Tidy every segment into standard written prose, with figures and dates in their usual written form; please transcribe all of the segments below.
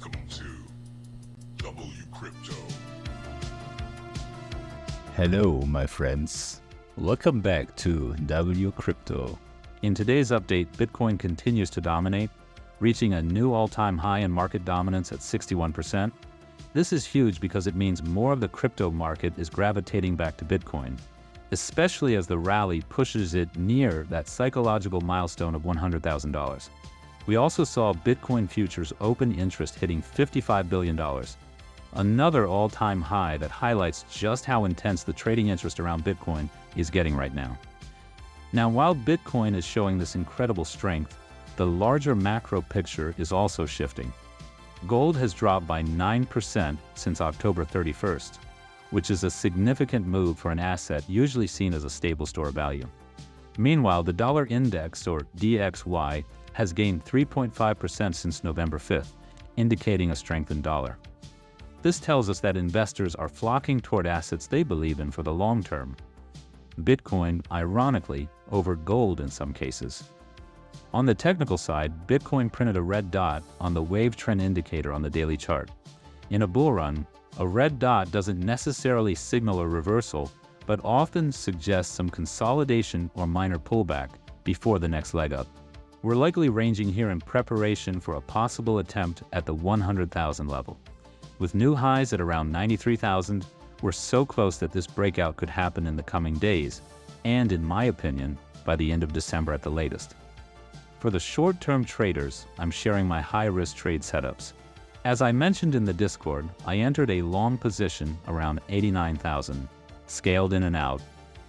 Welcome to WCrypto. Hello, my friends. Welcome back to WCrypto. In today's update, Bitcoin continues to dominate, reaching a new all-time high in market dominance at 61%. This is huge because it means more of the crypto market is gravitating back to Bitcoin, especially as the rally pushes it near that psychological milestone of $100,000. We also saw Bitcoin futures open interest hitting $55 billion, another all-time high that highlights just how intense the trading interest around Bitcoin is getting right now. Now, while Bitcoin is showing this incredible strength, the larger macro picture is also shifting. Gold has dropped by 9% since October 31st, which is a significant move for an asset usually seen as a stable store of value. Meanwhile, the dollar index, or DXY, has gained 3.5% since November 5th, indicating a strengthened dollar. This tells us that investors are flocking toward assets they believe in for the long term. Bitcoin, ironically, over gold in some cases. On the technical side, Bitcoin printed a red dot on the wave trend indicator on the daily chart. In a bull run, a red dot doesn't necessarily signal a reversal, but often suggests some consolidation or minor pullback before the next leg up. We're likely ranging here in preparation for a possible attempt at the 100,000 level. With new highs at around 93,000, we're so close that this breakout could happen in the coming days, and in my opinion, by the end of December at the latest. For the short-term traders, I'm sharing my high-risk trade setups. As I mentioned in the Discord, I entered a long position around 89,000, scaled in and out,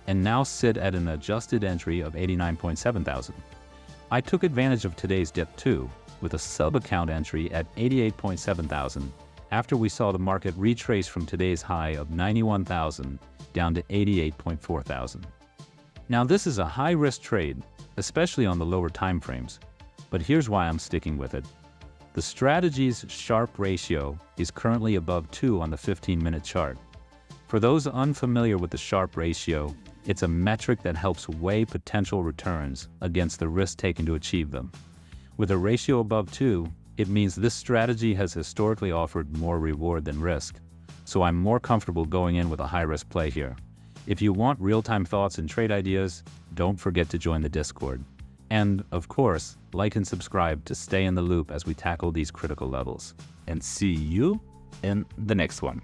and now sit at an adjusted entry of 89.7 thousand. I took advantage of today's dip too, with a sub-account entry at 88.7 thousand after we saw the market retrace from today's high of 91,000 down to 88.4 thousand. Now this is a high-risk trade, especially on the lower time frames, but here's why I'm sticking with it. The strategy's Sharpe ratio is currently above 2 on the 15-minute chart. For those unfamiliar with the Sharpe ratio, it's a metric that helps weigh potential returns against the risk taken to achieve them. With a ratio above 2, it means this strategy has historically offered more reward than risk, so I'm more comfortable going in with a high-risk play here. If you want real-time thoughts and trade ideas, don't forget to join the Discord. And, of course, like and subscribe to stay in the loop as we tackle these critical levels. And see you in the next one.